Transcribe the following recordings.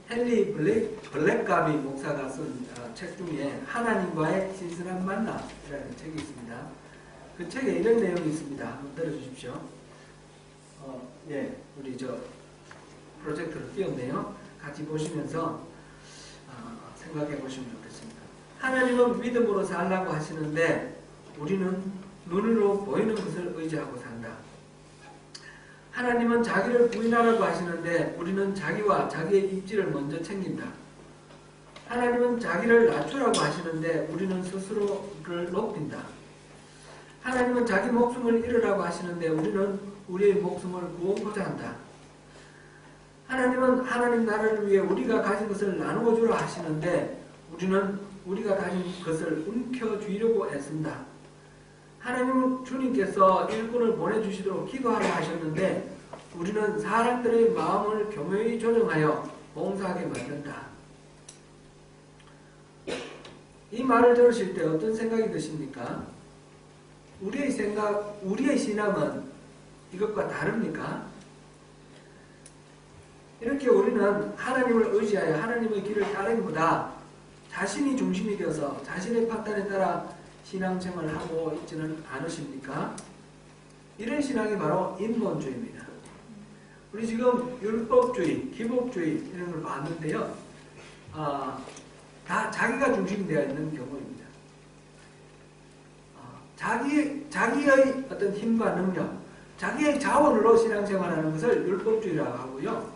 헨리 블랙가비 목사가 쓴 책 중에 하나님과의 신선한 만남이라는 책이 있습니다. 그 책에 이런 내용이 있습니다. 한번 들어주십시오. 예, 우리 저 프로젝터를 띄웠네요. 같이 보시면서 생각해 보시면 좋겠습니다. 하나님은 믿음으로 살라고 하시는데 우리는 눈으로 보이는 것을 의지하고 산다. 하나님은 자기를 부인하라고 하시는데 우리는 자기와 자기의 입지를 먼저 챙긴다. 하나님은 자기를 낮추라고 하시는데 우리는 스스로를 높인다. 하나님은 자기 목숨을 잃으라고 하시는데 우리는 우리의 목숨을 구원하고자 한다. 하나님은 하나님 나라를 위해 우리가 가진 것을 나누어 주라 하시는데 우리는 우리가 가진 것을 움켜쥐려고 애쓴다. 하나님은 주님께서 일꾼을 보내주시도록 기도하라 하셨는데 우리는 사람들의 마음을 교묘히 조정하여 봉사하게 만든다. 이 말을 들으실 때 어떤 생각이 드십니까? 우리의 생각, 우리의 신앙은 이것과 다릅니까? 이렇게 우리는 하나님을 의지하여 하나님의 길을 따르기보다 자신이 중심이 되어서 자신의 판단에 따라 신앙생활을 하고 있지는 않으십니까? 이런 신앙이 바로 인본주의입니다. 우리 지금 율법주의, 기복주의 이런 걸 봤는데요. 다 자기가 중심이 되어 있는 경우입니다. 자기의 어떤 힘과 능력, 자기의 자원으로 신앙생활하는 것을 율법주의라고 하고요.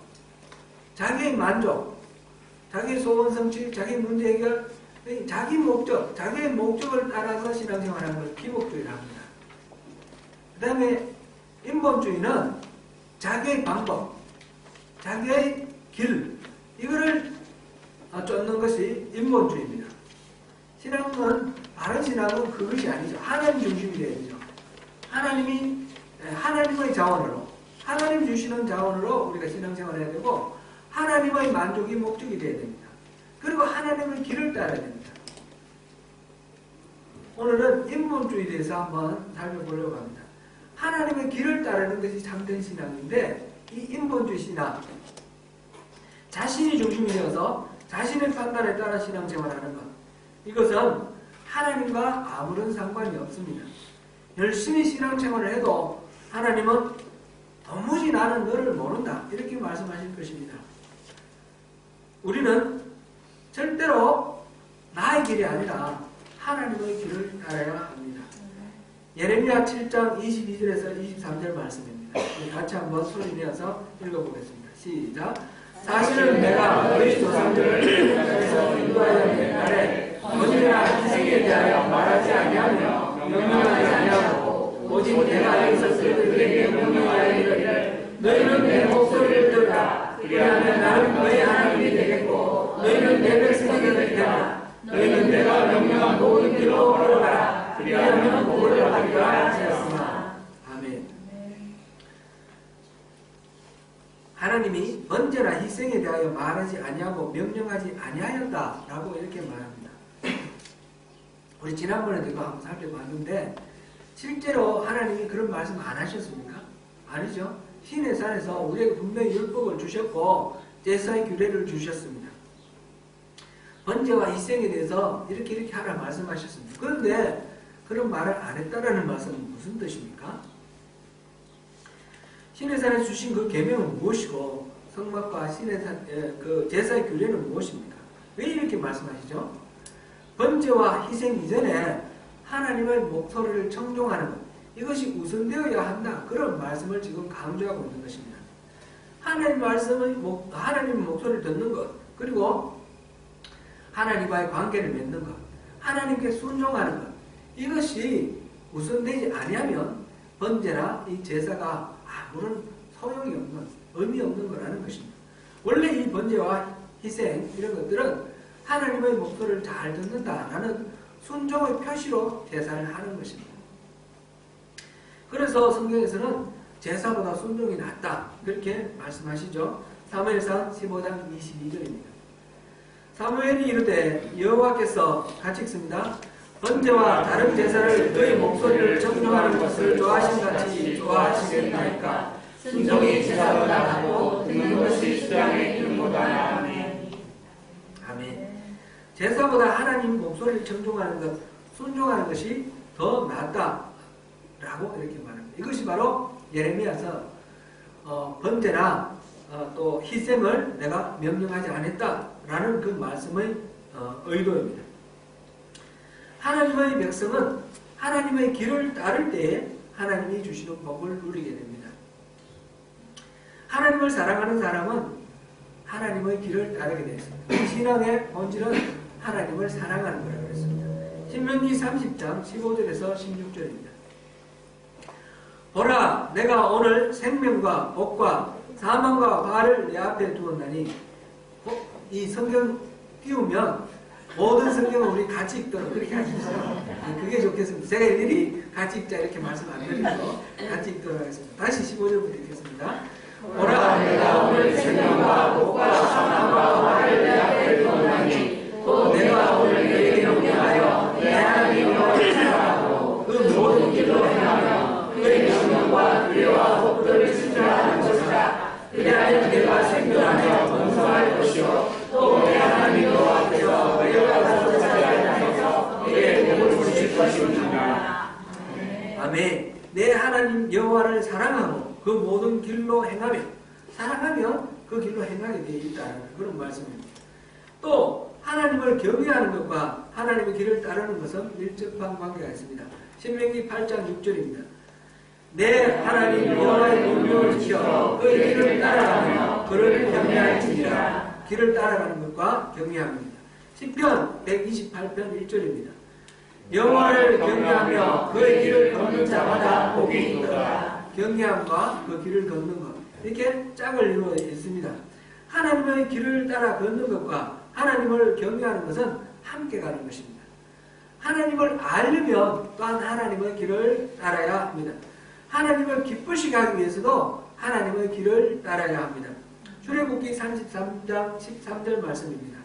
자기의 만족, 자기의 소원 성취, 자기의 문제 해결, 자기 목적, 자기의 목적을 따라서 신앙생활하는 것을 기복주의라고 합니다. 그 다음에 인본주의는 자기의 방법, 자기의 길, 이거를 쫓는 것이 인본주의입니다. 신앙은, 바른 신앙은 그것이 아니죠. 하나님 중심이 되어야죠. 하나님의 자원으로, 하나님 주시는 자원으로 우리가 신앙생활을 해야 되고, 하나님의 만족이 목적이 되어야 됩니다. 그리고 하나님의 길을 따라야 됩니다. 오늘은 인본주의에 대해서 한번 살펴보려고 합니다. 하나님의 길을 따르는 것이 참된 신앙인데, 이 인본주의 신앙, 자신이 중심이 되어서 자신의 판단에 따라 신앙생활하는 것, 이것은 하나님과 아무런 상관이 없습니다. 열심히 신앙생활을 해도 하나님은 도무지 나는 너를 모른다, 이렇게 말씀하실 것입니다. 우리는 절대로 나의 길이 아니라 하나님의 길을 따라야 합니다. 예레미야 7장 22절에서 23절 말씀입니다. 같이 한번 소리 내어서 읽어보겠습니다. 시작. 사실은 내가 너희 조상들을 땅에서 인도하여 낸 날에 언제나 희생에 대하여 말하지 아니하며 명령하지 아니하고 오직 내가 여기서 그들에게 명령하여 이르기를 너희는 내 목소리를 들으라. 그리하면 나는 너희 하나님이 되겠고 너희는 내 백성이 되리라. 너희는 내가 명령한 모든 길로 걸어가라. 그리하면 복을 받으리라 하셨으나. 아멘. 하나님이 언제나 희생에 대하여 말하지 아니하고 명령하지 아니하였다라고 이렇게 말합니다. 우리 지난번에도 이거 한번 살펴봤는데 실제로 하나님이 그런 말씀 안 하셨습니까? 아니죠. 신의 산에서 우리에게 분명히 율법을 주셨고 제사의 규례를 주셨습니다. 번제와 희생에 대해서 이렇게 하라 말씀하셨습니다. 그런데 그런 말을 안 했다라는 말씀은 무슨 뜻입니까? 신의 산에 주신 그 계명은 무엇이고 성막과 신의 산, 그 제사의 규례는 무엇입니까? 왜 이렇게 말씀하시죠? 번제와 희생 이전에 하나님의 목소리를 청종하는 것, 이것이 우선되어야 한다. 그런 말씀을 지금 강조하고 있는 것입니다. 하나님의 목소리를 듣는 것, 그리고 하나님과의 관계를 맺는 것, 하나님께 순종하는 것, 이것이 우선되지 아니하면 번제나 이 제사가 아무런 소용이 없는, 의미 없는 거라는 것입니다. 원래 이 번제와 희생 이런 것들은 하나님의 목소리를 잘 듣는다라는 순종의 표시로 제사를 하는 것입니다. 그래서 성경에서는 제사보다 순종이 낫다, 그렇게 말씀하시죠. 사무엘상 15장 22절입니다. 사무엘이 이르되 여호와께서 같이 읽습니다. 번제와 다른 제사를 너희 목소리를 청종하는 것을 좋아하신 같이 좋아하시겠나이까. 순종이 제사보다 낫고 듣는 것이 수양의 기름보다 나으니 제사보다 하나님 목소리를 청종하는 것, 순종하는 것이 더 낫다라고 이렇게 말합니다. 이것이 바로 예레미야서 번제나 또 희생을 내가 명령하지 않았다라는 그 말씀의 의도입니다. 하나님의 백성은 하나님의 길을 따를 때에 하나님이 주시는 복을 누리게 됩니다. 하나님을 사랑하는 사람은 하나님의 길을 따르게 되어 있습니다. 이 신앙의 본질은 하나님을 사랑하는 거라고 했습니다. 신명기 30장 15절에서 16절입니다. 보라, 내가 오늘 생명과 복과 사망과 화를 내 앞에 두었나니, 이 성경 띄우면 모든 성경을 우리 같이 읽도록 그렇게 하십시오. 그게 좋겠습니다. 제가 일일이 같이 읽자 이렇게 말씀 안 드리고 같이 읽도록 하겠습니다. 다시 15절부터 읽겠습니다. 보라, 내가 오늘 생명과 복과 사망과 화를 내 앞에 두었나니, 또 내가 오늘 너에게 명령하여 내 하나님 여호와를 사랑하고 그 모든 길로 행하며 그의 명령과 규례와 법도를 지키라는 것이라. 그리하여 내가 생존하며 번성할 것이요 또 내 하나님 여호와 앞에서 내가 다섯까지 하면서 내게 복을 주실 것입니다. 아멘. 내 하나님 여호와를 사랑하고 그 모든 길로 행하며, 사랑하면 그 길로 행하게 되어 있다는 그런 말씀입니다. 또 하나님을 경외하는 것과 하나님의 길을 따르는 것은 밀접한 관계가 있습니다. 신명기 8장 6절입니다. 내 하나님 여호와의 명령을 지켜 그의 길을 따라가며 그를 경외할지니라. 길을 따라가는 것과 경외합니다. 시편 128편 1절입니다. 여호와를 경외하며 그의 길을 걷는 자마다 복이 있도다. 경외함과 그 길을 걷는 것, 이렇게 짝을 이루어 있습니다. 하나님의 길을 따라 걷는 것과 하나님을 경외하는 것은 함께 가는 것입니다. 하나님을 알려면 또한 하나님의 길을 따라야 합니다. 하나님을 기쁘시게 하기 위해서도 하나님의 길을 따라야 합니다. 출애굽기 33장 13절 말씀입니다.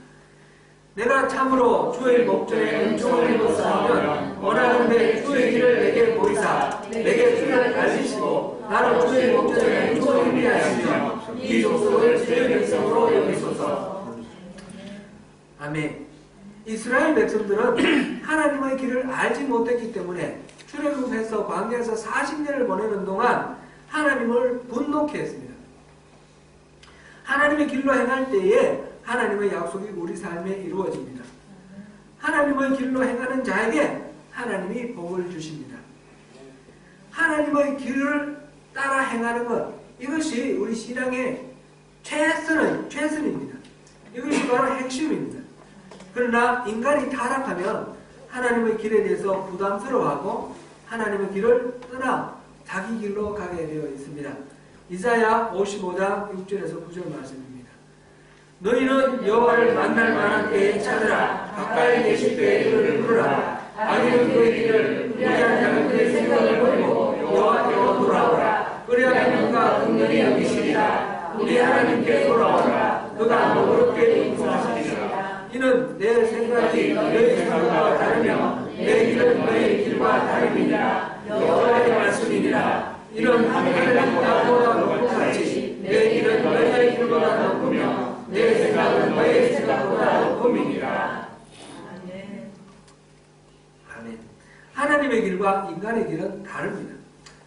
내가 참으로 주의 목전에 은총을 입었사오면 원하는데 주의 길을 내게 보이사 내게 주를 알리시고 나로 주의 목전에 은총을 입게 하시며 이 족속을 주의 백성으로 여기소서. 아멘. 이스라엘 백성들은 하나님의 길을 알지 못했기 때문에 출애굽해서 광야에서 40년을 보내는 동안 하나님을 분노케 했습니다. 하나님의 길로 행할 때에 하나님의 약속이 우리 삶에 이루어집니다. 하나님의 길로 행하는 자에게 하나님이 복을 주십니다. 하나님의 길을 따라 행하는 것, 이것이 우리 신앙의 최선입니다. 이것이 바로 핵심입니다. 그러나 인간이 타락하면 하나님의 길에 대해서 부담스러워하고 하나님의 길을 떠나 자기 길로 가게 되어 있습니다. 이사야 55장 6절에서 9절 말씀입니다. 너희는 여호와를 만날 만한 때에 찾으라. 가까이 계실 때에 그를 부르라. 악인은 그의 길을, 불의한 자는 그의 생각을 버리고 여호와께로 돌아오라. 그리하면 그가 긍휼히 여기시리라. 우리 하나님께 돌아오라. 그가 너그럽게 인도하시리라. 이는 내 생각이 너희 생각과 다르며 내 길은 너희 길과 다름이니라. 여호와의 말씀이니라. 이는 하늘의 땅보다 높은 같이 내 길은 너희의 길보다 높으며 내 생각은 너희의 생각보다 높음이니라. 아멘. 하나님의 길과 인간의 길은 다릅니다.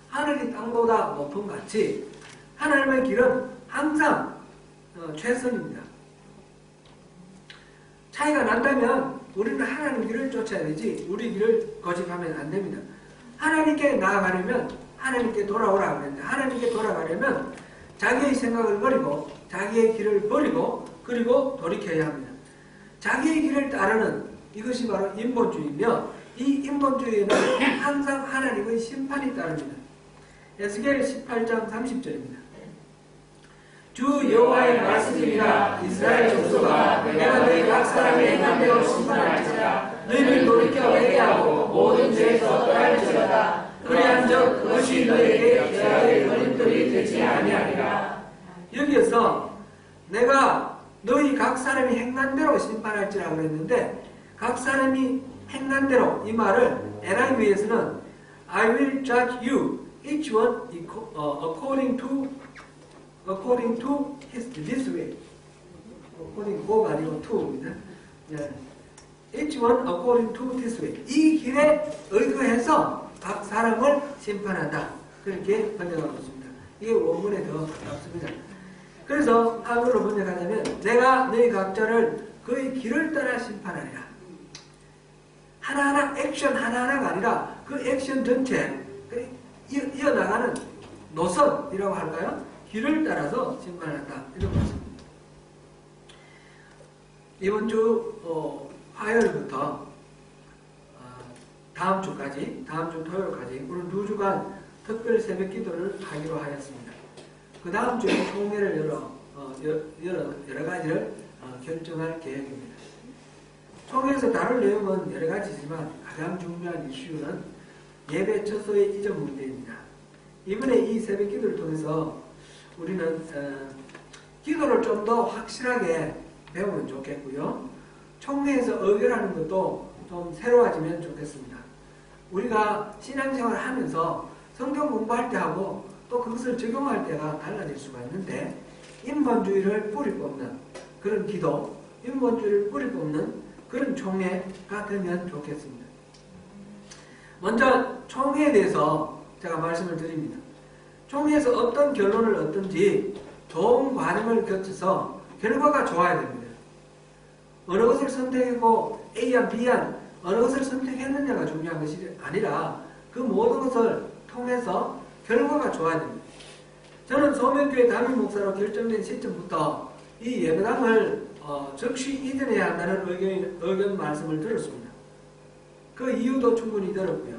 하늘이 땅보다 높은 같이 하나님의 길은 항상 최선입니다. 차이가 난다면 우리는 하나님 길을 쫓아야 되지 우리 길을 고집하면 안 됩니다. 하나님께 나아가려면 하나님께 돌아오라 그랬는데 하나님께 돌아가려면 자기의 생각을 버리고 자기의 길을 버리고 그리고 돌이켜야 합니다. 자기의 길을 따르는 이것이 바로 인본주의이며 이 인본주의에는 항상 하나님의 심판이 따릅니다. 에스겔 18장 30절입니다. 주 여호와의 말씀이라. 이스라엘 족속아, 내가 너희 각 사람의 행한 대로 심판할지라. 너희를 돌이켜 회개하고 모든 죄에서 떠날지어다. 그리한즉 그것이 너희에게 죄악의 걸림돌이 되지 아니하리라. 여기에서 내가 너희 각 사람이 행한 대로 심판할지라 그랬는데 각 사람이 행한 대로, 이 말을 NIV에서는 I will judge you each one according to his this way. according to가 아니고 to입니다. 예. each one according to this way. 이 길에 의거해서 각 사람을 심판한다. 그렇게 번역하고 있습니다. 이게 원문에 더 가깝습니다. 그래서 한글로 번역하자면 내가 너희 각자를 그의 길을 따라 심판하리라. 하나하나 액션 하나하나가 아니라 그 액션 전체 이어나가는 노선이라고 할까요? 길을 따라서 심판한다. 이런 것입니다. 이번 주 화요일부터 다음 주 토요일까지 우리 2주간 특별 새벽 기도를 하기로 하였습니다. 그 다음 주에 총회를 여러 가지를 결정할 계획입니다. 총회에서 다룰 내용은 여러 가지지만 가장 중요한 이슈는 예배 처소의 이전 문제입니다. 이번에 이 새벽 기도를 통해서 우리는 기도를 좀 더 확실하게 배우면 좋겠고요. 총회에서 의결하는 것도 좀 새로워지면 좋겠습니다. 우리가 신앙생활을 하면서 성경 공부할 때 하고 또 그것을 적용할 때가 달라질 수가 있는데 인본주의를 뿌리 뽑는 그런 기도, 인본주의를 뿌리 뽑는 그런 총회가 되면 좋겠습니다. 먼저 총회에 대해서 제가 말씀을 드립니다. 총회에서 어떤 결론을 얻든지 좋은 과정을 거쳐서 결과가 좋아야 됩니다. 어느 것을 선택하고 A안 B안 어느 것을 선택했느냐가 중요한 것이 아니라 그 모든 것을 통해서 결과가 좋아야 됩니다. 저는 소명교회 담임 목사로 결정된 시점부터 이 예배당을 즉시 이전해야 한다는 의견 말씀을 들었습니다. 그 이유도 충분히 들었고요.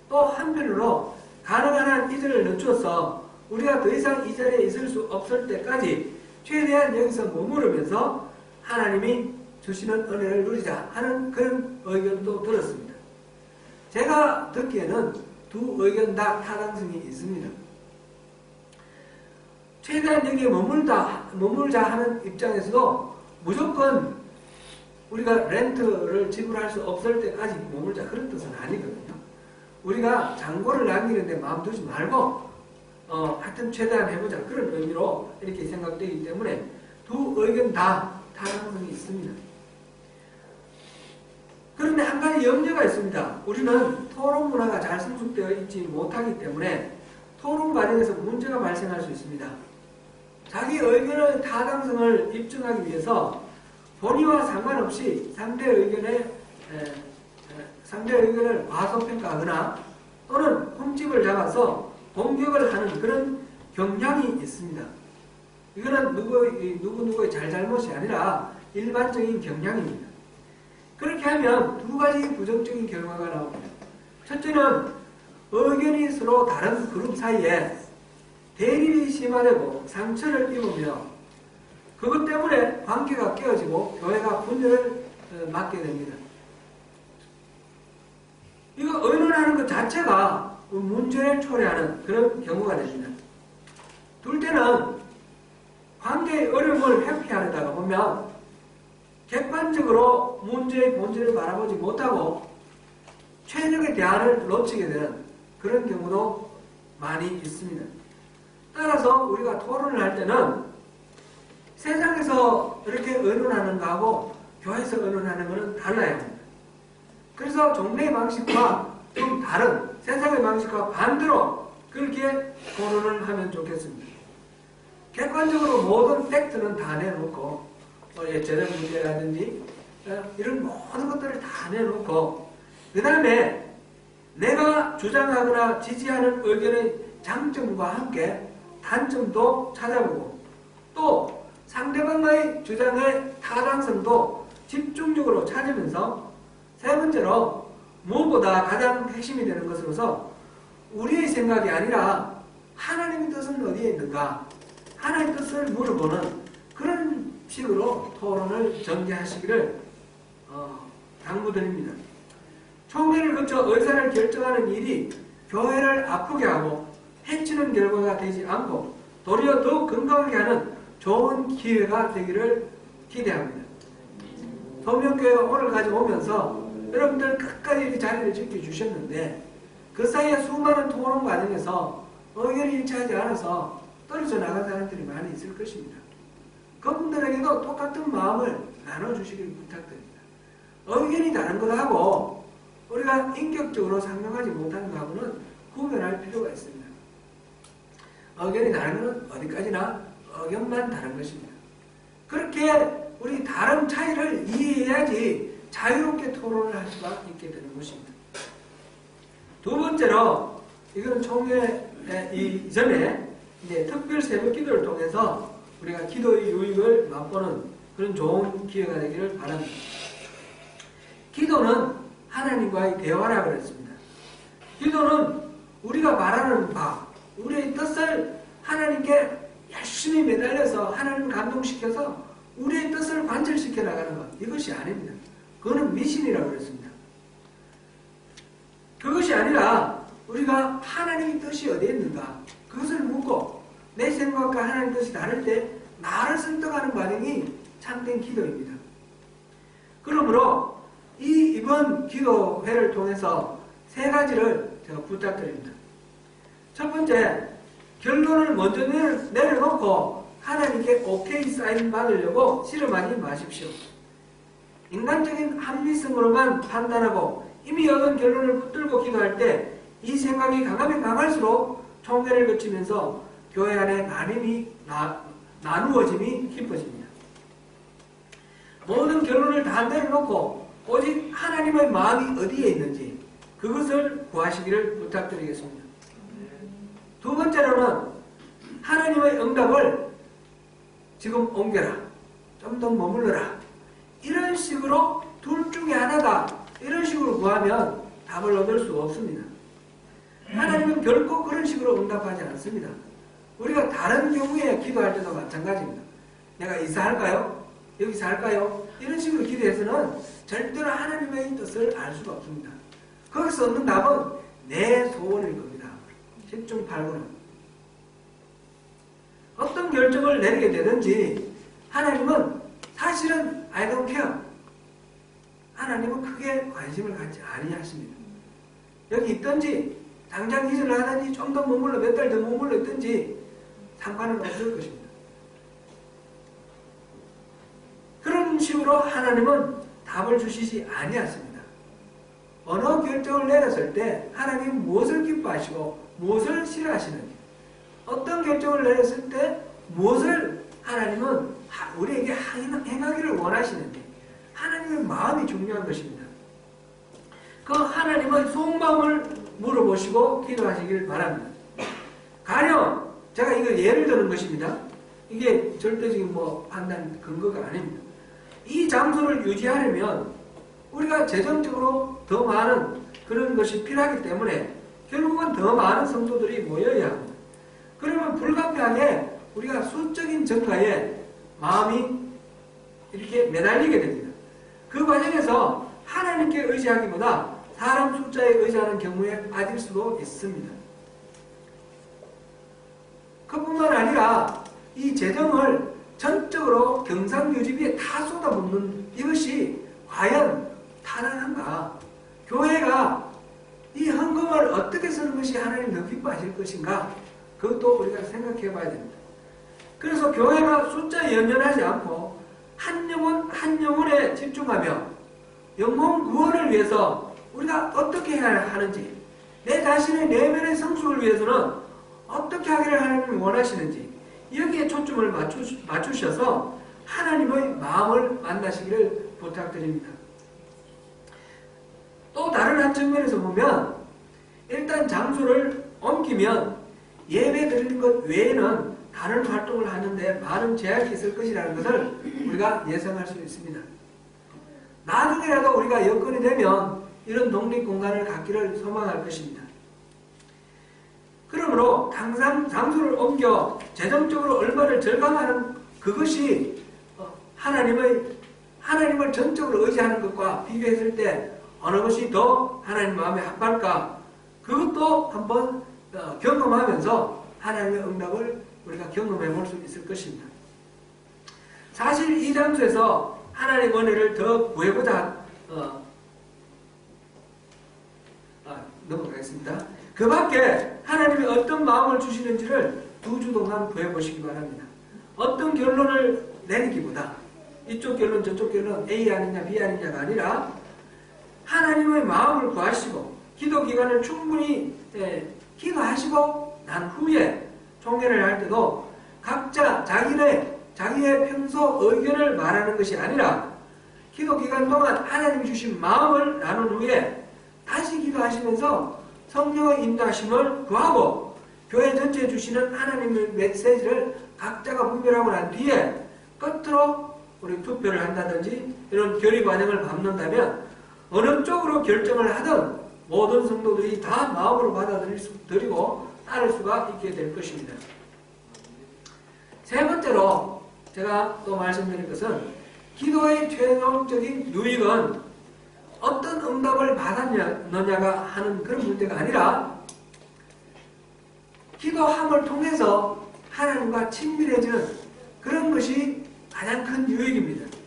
또 한편으로 가능한 한 이전을 늦춰서 우리가 더 이상 이 자리에 있을 수 없을 때까지 최대한 여기서 머무르면서 하나님이 주시는 은혜를 누리자 하는 그런 의견도 들었습니다. 제가 듣기에는 두 의견 다 타당성이 있습니다. 최대한 여기에 머물자 하는 입장에서도 무조건 우리가 렌트를 지불할 수 없을 때까지 머물자 그런 뜻은 아니거든요. 우리가 장고를 남기는데 마음 두지 말고 하여튼 최대한 해보자 그런 의미로 이렇게 생각되기 때문에 두 의견 다 타당성이 있습니다. 그런데 한 가지 염려가 있습니다. 우리는 토론 문화가 잘 성숙되어 있지 못하기 때문에 토론 과정에서 문제가 발생할 수 있습니다. 자기 의견의 타당성을 입증하기 위해서 본의와 상관없이 상대 의견을 과소평가하거나 또는 흠집을 잡아서 공격을 하는 그런 경향이 있습니다. 이거는 누구의 잘잘못이 아니라 일반적인 경향입니다. 그렇게 하면 두 가지 부정적인 결과가 나옵니다. 첫째는 의견이 서로 다른 그룹 사이에 대립이 심화되고 상처를 입으며 그것 때문에 관계가 깨어지고 교회가 분열을 맞게 됩니다. 이거 의논하는 것 자체가 문제를 초래하는 그런 경우가 됩니다. 둘째는 관계의 어려움을 회피하려다가 보면 객관적으로 문제의 본질을 바라보지 못하고 최적의 대안을 놓치게 되는 그런 경우도 많이 있습니다. 따라서 우리가 토론을 할 때는 세상에서 이렇게 의논하는 거하고 교회에서 의논하는 것은 달라야 합니다. 그래서 종교의 방식과 좀 다른 세상의 방식과 반대로 그렇게 토론을 하면 좋겠습니다. 객관적으로 모든 팩트는 다 내놓고 예체능 문제라든지 이런 모든 것들을 다 내놓고 그 다음에 내가 주장하거나 지지하는 의견의 장점과 함께 단점도 찾아보고 또 상대방의 주장의 타당성도 집중적으로 찾으면서 세 번째로 무엇보다 가장 핵심이 되는 것으로서 우리의 생각이 아니라 하나님의 뜻은 어디에 있는가 하나님의 뜻을 물어보는 그런 식으로 토론을 전개하시기를 당부드립니다. 총회를 거쳐 의사를 결정하는 일이 교회를 아프게 하고 해치는 결과가 되지 않고 도리어 더욱 건강하게 하는 좋은 기회가 되기를 기대합니다. 소명교회 오늘까지 오면서 여러분들 끝까지 자리를 지켜주셨는데 그 사이에 수많은 토론 과정에서 의견이 일치하지 않아서 떨어져 나간 사람들이 많이 있을 것입니다. 그분들에게도 똑같은 마음을 나눠주시길 부탁드립니다. 의견이 다른 것하고 우리가 인격적으로 상명하지 못하는 것하고는 구별할 필요가 있습니다. 의견이 다른 것은 어디까지나 의견만 다른 것입니다. 그렇게 우리 다른 차이를 이해해야지 자유롭게 토론을 할 수가 있게 되는 것입니다. 두 번째로, 이거는 총회 이전에 이제 특별 새벽 기도를 통해서 우리가 기도의 유익을 맛보는 그런 좋은 기회가 되기를 바랍니다. 기도는 하나님과의 대화라고 했습니다. 기도는 우리가 말하는 바, 우리의 뜻을 하나님께 열심히 매달려서 하나님을 감동시켜서 우리의 뜻을 관철시켜 나가는 것, 이것이 아닙니다. 그거는 미신이라고 그랬습니다. 그것이 아니라 우리가 하나님의 뜻이 어디에 있는가, 그것을 묻고 내 생각과 하나님의 뜻이 다를 때 나를 설득하는 과정이 참된 기도입니다. 그러므로 이번 기도회를 통해서 세 가지를 제가 부탁드립니다. 첫 번째, 결론을 먼저 내려놓고 하나님께 오케이 사인 받으려고 실험하지 마십시오. 인간적인 합리성으로만 판단하고 이미 얻은 결론을 붙들고 기도할 때 이 생각이 강하면 강할수록 총회를 거치면서 교회 안에 나누어짐이 깊어집니다. 모든 결론을 다 내려놓고 오직 하나님의 마음이 어디에 있는지 그것을 구하시기를 부탁드리겠습니다. 두 번째로는 하나님의 응답을 지금 옮겨라, 좀 더 머물러라, 이런 식으로 둘 중에 하나다, 이런 식으로 구하면 답을 얻을 수 없습니다. 하나님은 결코 그런 식으로 응답하지 않습니다. 우리가 다른 경우에 기도할 때도 마찬가지입니다. 내가 이사할까요? 여기서 할까요? 이런 식으로 기도해서는 절대로 하나님의 뜻을 알 수가 없습니다. 거기서 얻는 답은 내 소원일 겁니다. 10중 8구. 어떤 결정을 내리게 되든지 하나님은 사실은 I don't care. 하나님은 크게 관심을 갖지 아니하십니다. 여기 있든지 당장 이주를 하든지 좀 더 머물러 몇 달 더 머물러 있든지 상관은 없을 것입니다. 그런 식으로 하나님은 답을 주시지 아니하십니다. 어느 결정을 내렸을 때 하나님은 무엇을 기뻐하시고 무엇을 싫어하시는지, 어떤 결정을 내렸을 때 무엇을 하나님은 우리에게 행하기를 원하시는지, 하나님의 마음이 중요한 것입니다. 그 하나님의 속마음을 물어보시고 기도하시길 바랍니다. 가령 제가 이거 예를 드는 것입니다. 이게 절대적인 판단 근거가 아닙니다. 이 장소를 유지하려면 우리가 재정적으로 더 많은 그런 것이 필요하기 때문에 결국은 더 많은 성도들이 모여야 합니다. 그러면 불가피하게 우리가 수적인 증가에 마음이 이렇게 매달리게 됩니다. 그 과정에서 하나님께 의지하기보다 사람 숫자에 의지하는 경우에 빠질 수도 있습니다. 그뿐만 아니라 이 재정을 전적으로 경상유지비에 다 쏟아붓는 이것이 과연 타당한가? 교회가 이 헌금을 어떻게 쓰는 것이 하나님 더 기뻐하실 것인가? 그것도 우리가 생각해 봐야 됩니다. 그래서 교회가 숫자에 연연하지 않고 한 영혼 한 영혼에 집중하며 영혼 구원을 위해서 우리가 어떻게 해야 하는지, 내 자신의 내면의 성숙을 위해서는 어떻게 하기를 하나님이 원하시는지 여기에 초점을 맞추셔서 하나님의 마음을 만나시기를 부탁드립니다. 또 다른 한 측면에서 보면 일단 장소를 옮기면 예배 드리는 것 외에는 다른 활동을 하는데 많은 제약이 있을 것이라는 것을 우리가 예상할 수 있습니다. 나중에라도 우리가 여건이 되면 이런 독립공간을 갖기를 소망할 것입니다. 그러므로 항상 장소를 옮겨 재정적으로 얼마를 절감하는 그것이 하나님을 전적으로 의지하는 것과 비교했을 때 어느 것이 더 하나님 마음에 합할까? 그것도 한번 경험하면서 하나님의 응답을 우리가 경험해 볼 수 있을 것입니다. 사실 이 장소에서 하나님의 은혜를 더 구해보자. 넘어가겠습니다. 그 밖에 하나님이 어떤 마음을 주시는지를 2주 동안 구해보시기 바랍니다. 어떤 결론을 내리기보다 이쪽 결론 저쪽 결론 A 아니냐 B 아니냐가 아니라 하나님의 마음을 구하시고 기도 기간을 충분히 기도하시고 난 후에 총회를 할 때도 각자 자기의 평소 의견을 말하는 것이 아니라 기도 기간 동안 하나님이 주신 마음을 나눈 후에 다시 기도하시면서 성령의 인도하심을 구하고 교회 전체에 주시는 하나님의 메시지를 각자가 분별하고 난 뒤에 끝으로 우리 투표를 한다든지 이런 결의 과정을 밟는다면 어느 쪽으로 결정을 하든 모든 성도들이 다 마음으로 받아들이고 따를 수가 있게 될 것입니다. 세 번째로 제가 또 말씀드릴 것은 기도의 최종적인 유익은 어떤 응답을 받았느냐가 하는 그런 문제가 아니라 기도함을 통해서 하나님과 친밀해지는 그런 것이 가장 큰 유익입니다.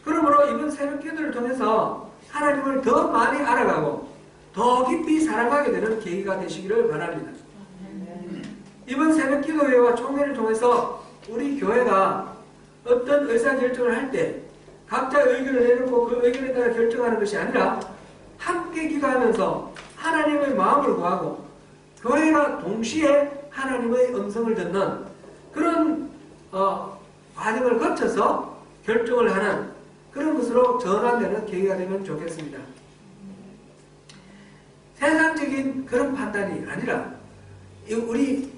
그러므로 이번 새벽 기도를 통해서 하나님을 더 많이 알아가고 더 깊이 사랑하게 되는 계기가 되시기를 바랍니다. 이번 새벽 기도회와 총회를 통해서 우리 교회가 어떤 의사결정을 할 때 각자 의견을 내놓고 그 의견에 따라 결정하는 것이 아니라 함께 기도하면서 하나님의 마음을 구하고 교회가 동시에 하나님의 음성을 듣는 그런 과정을 거쳐서 결정을 하는 그런 것으로 전환되는 계기가 되면 좋겠습니다. 세상적인 그런 판단이 아니라 우리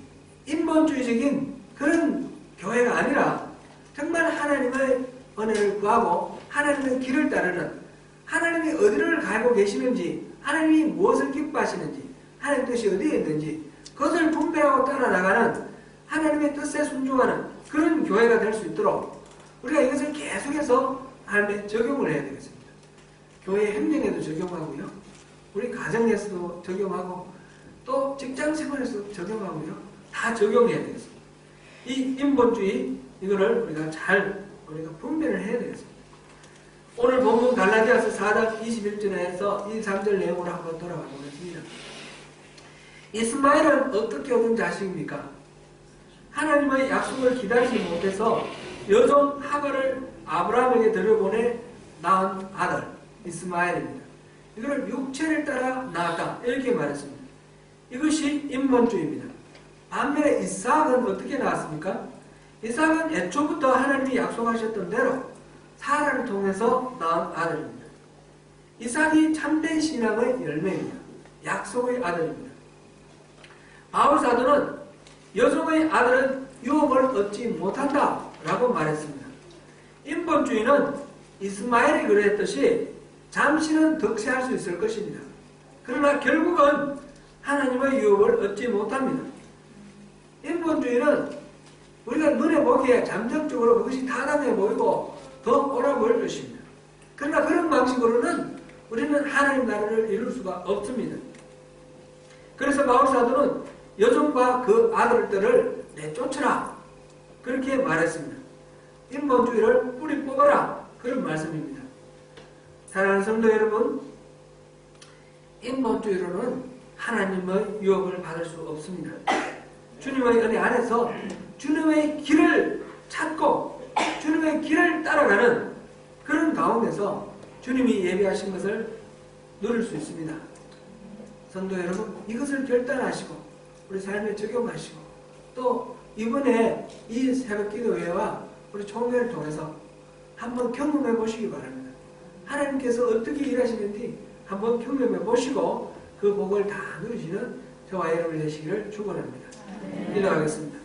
인본주의적인 그런 교회가 아니라 정말 하나님의 은혜를 구하고 하나님의 길을 따르는 하나님이 어디를 가고 계시는지 하나님이 무엇을 기뻐하시는지 하나님 뜻이 어디에 있는지 그것을 분별하고 따라나가는 하나님의 뜻에 순종하는 그런 교회가 될 수 있도록 우리가 이것을 계속해서 삶에 적용을 해야 되겠습니다. 교회 행정에도 적용하고요. 우리 가정에서도 적용하고 또 직장생활에서도 적용하고요. 다 적용해야 되겠습니다. 이 인본주의 이거를 우리가 분별을 해야 되겠습니다. 오늘 본문 갈라디아서 4장 21절에서 23절 내용으로 한번 돌아가 보겠습니다. 이스마엘은 어떻게 얻은 자식입니까? 하나님의 약속을 기다리지 못해서 여종 하갈을 아브라함에게 들여보내 낳은 아들 이스마엘입니다. 이걸 육체를 따라 낳았다 이렇게 말했습니다. 이것이 인본주의입니다. 반면에 이삭은 어떻게 낳았습니까? 이삭은 애초부터 하나님이 약속하셨던 대로 사라를 통해서 낳은 아들입니다. 이삭이 참된 신앙의 열매입니다. 약속의 아들입니다. 바울사도는 여종의 아들은 유업을 얻지 못한다 라고 말했습니다. 인본주의는 이스마엘이 그랬듯이 잠시는 득세할 수 있을 것입니다. 그러나 결국은 하나님의 유업을 얻지 못합니다. 인본주의는 우리가 눈에 보기에 잠정적으로 그것이 타당해 보이고 더 옳아 보일 것입니다. 그러나 그런 방식으로는 우리는 하나님 나라를 이룰 수가 없습니다. 그래서 바울사도는 여종과 그 아들들을 내쫓으라 그렇게 말했습니다. 인본주의를 뿌리 뽑아라 그런 말씀입니다. 사랑하는 성도 여러분, 인본주의로는 하나님의 유업을 받을 수 없습니다. 주님의 은혜 안에서 주님의 길을 찾고 주님의 길을 따라가는 그런 가운데서 주님이 예비하신 것을 누릴 수 있습니다. 성도 여러분, 이것을 결단하시고 우리 삶에 적용하시고 또 이번에 이 새벽기도회와 우리 총회를 통해서 한번 경험해 보시기 바랍니다. 하나님께서 어떻게 일하시는지 한번 경험해 보시고 그 복을 다 누리시는 저와 여러분이 되시기를 축원합니다. 기도하겠습니다.